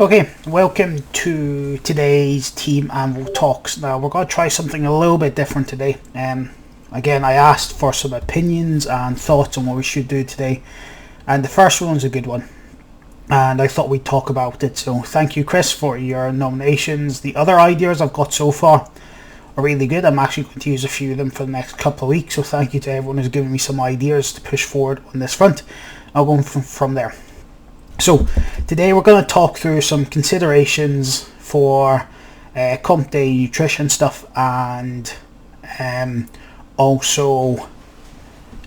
Okay, welcome to today's Team Anvil Talks. Now we're going to try something a little bit different today. Again, I asked for some opinions and thoughts on what we should do today, and the first one's a good one, and I thought we'd talk about it. So thank you, Chris, for your nominations. The other ideas I've got so far are really good. I'm actually going to use a few of them for the next couple of weeks, so thank you to everyone who's given me some ideas to push forward on this front. I'll go from there. So today we're going to talk through some considerations for comp day nutrition stuff, and also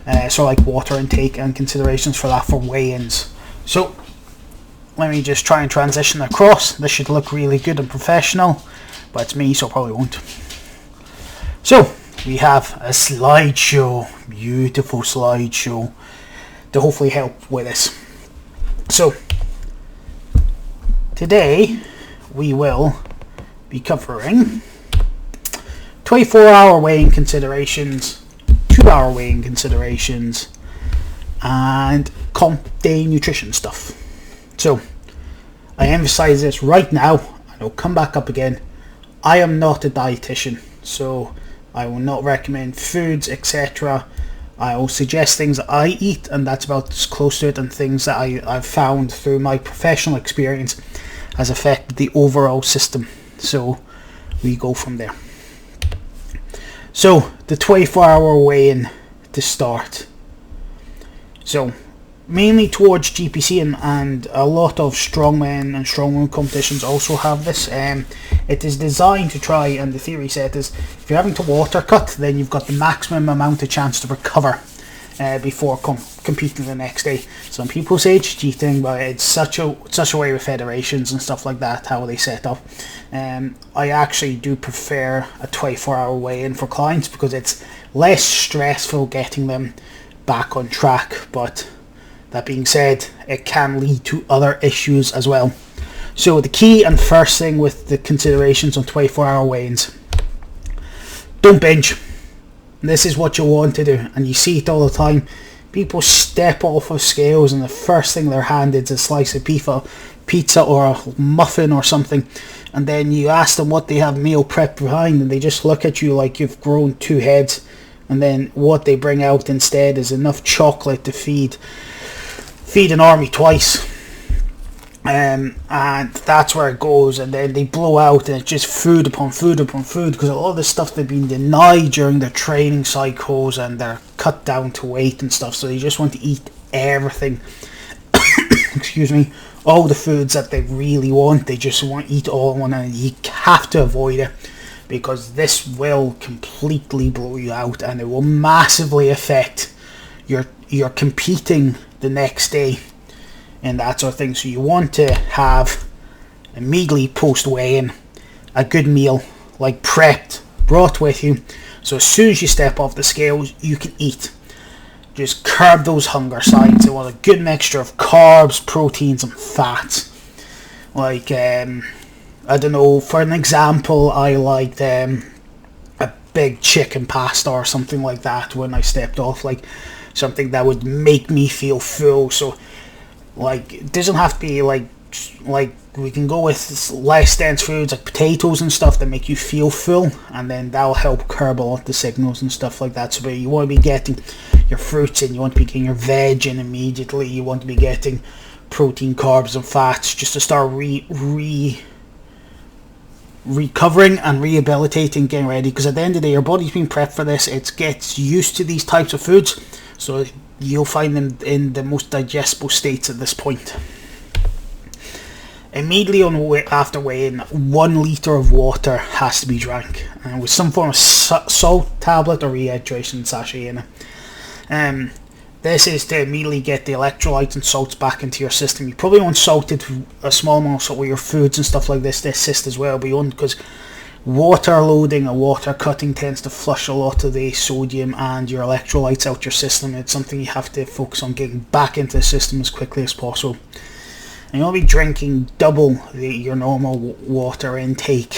sort of like water intake and considerations for that for weigh-ins. So let me just try and transition across. This should look really good and professional, but it's me, so it probably won't. So we have a slideshow, beautiful slideshow, to hopefully help with this. So today we will be covering 24-hour weighing considerations, 2-hour weighing considerations, and comp day nutrition stuff. So I emphasize this right now, and I'll come back up again. I am not a dietitian, so I will not recommend foods, etc. I will suggest things that I eat, and that's about as close to it, and things that I've found through my professional experience has affected the overall system. So we go from there. So the 24-hour weigh-in to start. So mainly towards GPC, and a lot of strongmen and strongwoman competitions also have this. It is designed to try, and the theory set is, if you're having to water cut, then you've got the maximum amount of chance to recover before competing the next day. Some people say it's cheating, but it's such a way with federations and stuff like that, how they set up. I actually do prefer a 24-hour weigh-in for clients because it's less stressful getting them back on track, but that being said, it can lead to other issues as well. So the key and first thing with the considerations on 24-hour weigh-ins: don't binge. This is what you want to do, and you see it all the time. People step off of scales and the first thing they're handed is a slice of pizza or a muffin or something, and then you ask them what they have meal prep behind, and they just look at you like you've grown 2 heads, and then what they bring out instead is enough chocolate to feed an army twice, and that's where it goes. And then they blow out, and it's just food upon food upon food, because a lot of the stuff they've been denied during their training cycles, and they're cut down to weight and stuff, so they just want to eat everything. Excuse me, all the foods that they really want, they just want to eat all in one, and you have to avoid it, because this will completely blow you out, and it will massively affect your competing the next day and that sort of thing. So you want to have immediately post weigh-in a good meal, like prepped, brought with you, so as soon as you step off the scales you can eat. Just curb those hunger signs. They want a good mixture of carbs, proteins and fats. Like I don't know, for an example, I liked a big chicken pasta or something like that when I stepped off, like something that would make me feel full. So like, it doesn't have to be like we can go with less dense foods like potatoes and stuff that make you feel full, and then that'll help curb a lot of the signals and stuff like that. So you want to be getting your fruits in, you want to be getting your veg in immediately, you want to be getting protein, carbs and fats, just to start recovering and rehabilitating, getting ready, because at the end of the day your body's been prepped for this. It gets used to these types of foods, so you'll find them in the most digestible states at this point. Immediately after weigh-in, 1 litre of water has to be drank, with some form of salt tablet or rehydration sachet in it. This is to immediately get the electrolytes and salts back into your system. You probably want salted a small amount of salt with your foods and stuff like this to assist as well, but you want, because water loading or water cutting tends to flush a lot of the sodium and your electrolytes out your system. It's something you have to focus on getting back into the system as quickly as possible. And you want to be drinking double your normal water intake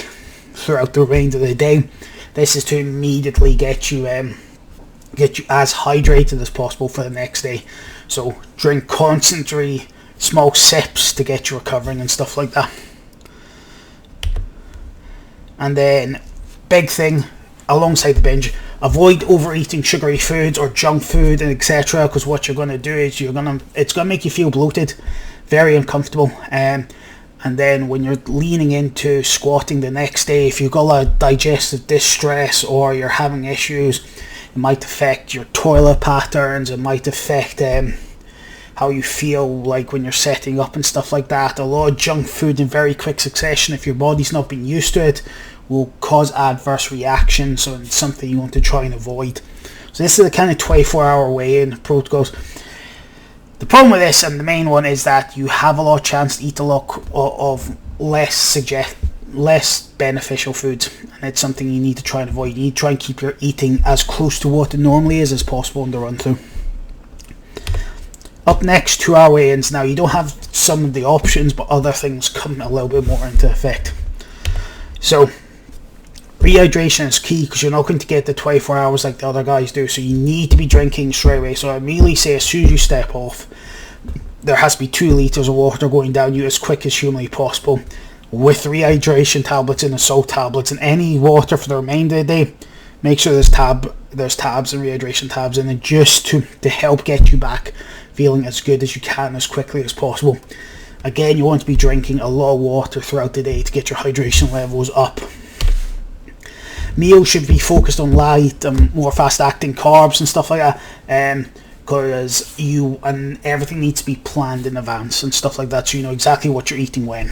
throughout the remainder of the day. This is to immediately get you as hydrated as possible for the next day. So drink constantly small sips to get you recovering and stuff like that. And then, big thing, alongside the binge, avoid overeating sugary foods or junk food and etc. Because what you're going to do is it's going to make you feel bloated, very uncomfortable. And then when you're leaning into squatting the next day, if you've got a digestive distress or you're having issues, it might affect your toilet patterns. It might affect how you feel like when you're setting up and stuff like that. A lot of junk food in very quick succession, if your body's not been used to it, will cause adverse reactions, so it's something you want to try and avoid. So this is the kind of 24-hour weigh-in protocols. The problem with this, and the main one, is that you have a lot of chance to eat a lot of less beneficial foods, and it's something you need to try and avoid. You need to try and keep your eating as close to what it normally is as possible in the run-through. Up next, 2-hour weigh-ins. Now, you don't have some of the options, but other things come a little bit more into effect. So, rehydration is key, because you're not going to get the 24 hours like the other guys do, so you need to be drinking straight away. So I immediately say, as soon as you step off, there has to be 2 litres of water going down you as quick as humanly possible, with rehydration tablets and the salt tablets, and any water for the remainder of the day. Make sure there's tabs and rehydration tabs in it, just to help get you back feeling as good as you can as quickly as possible. Again, you want to be drinking a lot of water throughout the day to get your hydration levels up. Meals should be focused on light and more fast-acting carbs and stuff like that, because everything needs to be planned in advance and stuff like that, so you know exactly what you're eating when.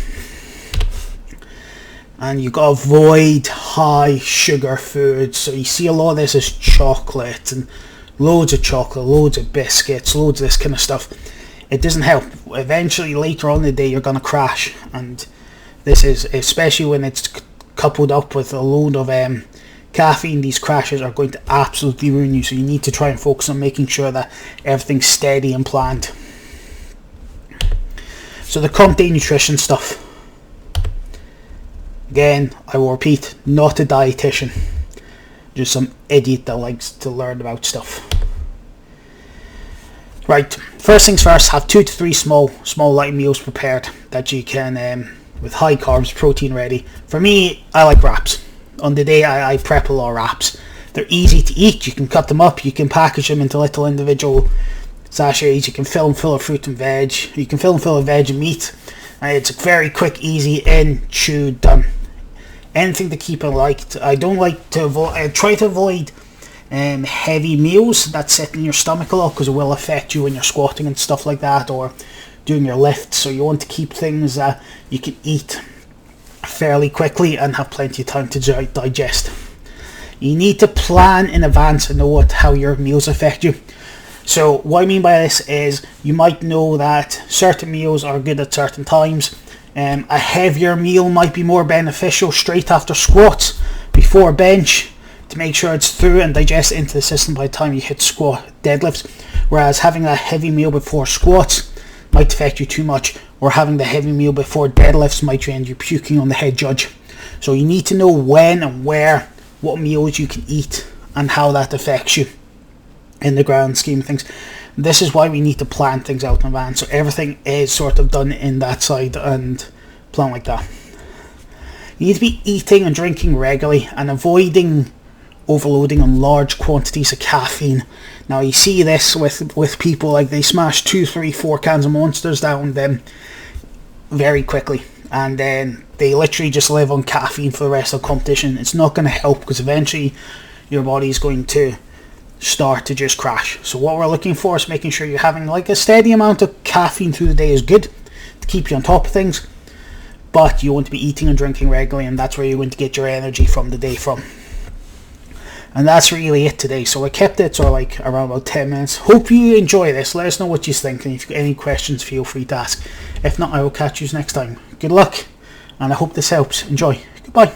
And you've got to avoid high sugar foods. So you see a lot of this as chocolate, and loads of chocolate, loads of biscuits, loads of this kind of stuff. It doesn't help. Eventually, later on in the day, you're going to crash, and this is, especially when it's coupled up with a load of caffeine, these crashes are going to absolutely ruin you. So you need to try and focus on making sure that everything's steady and planned. So the comp day nutrition stuff. Again, I will repeat, not a dietitian, just some idiot that likes to learn about stuff. Right, first things first, have 2 to 3 small light meals prepared that you can, with high carbs, protein ready. For me, I like wraps. On the day, I prep a lot of wraps. They're easy to eat. You can cut them up. You can package them into little individual sachets. You can fill them full of fruit and veg. You can fill them full of veg and meat. It's very quick, easy, in, chewed, done. Anything to keep it light. I try to avoid heavy meals that sit in your stomach a lot, because it will affect you when you're squatting and stuff like that, or doing your lifts. So you want to keep things that you can eat fairly quickly and have plenty of time to digest. You need to plan in advance and know how your meals affect you. So what I mean by this is, you might know that certain meals are good at certain times. A heavier meal might be more beneficial straight after squats, before bench, to make sure it's through and digest into the system by the time you hit squat deadlifts. Whereas having a heavy meal before squats might affect you too much, or having the heavy meal before deadlifts might end you puking on the head judge. So you need to know when and where, what meals you can eat, and how that affects you in the grand scheme of things. This is why we need to plan things out in advance, so everything is sort of done in that side and plan like that. You need to be eating and drinking regularly and avoiding overloading on large quantities of caffeine. Now you see this with people, like they smash 2, 3, 4 cans of Monsters down them very quickly, and then they literally just live on caffeine for the rest of the competition. It's not going to help, because eventually your body is going to start to just crash. So what we're looking for is making sure you're having like a steady amount of caffeine through the day is good to keep you on top of things, but you want to be eating and drinking regularly, and that's where you're going to get your energy from the day from. And that's really it today. So I kept it so like around about 10 minutes. Hope you enjoy this. Let us know what you think, and if you've got any questions, feel free to ask. If not, I will catch you next time. Good luck, and I hope this helps. Enjoy. Goodbye.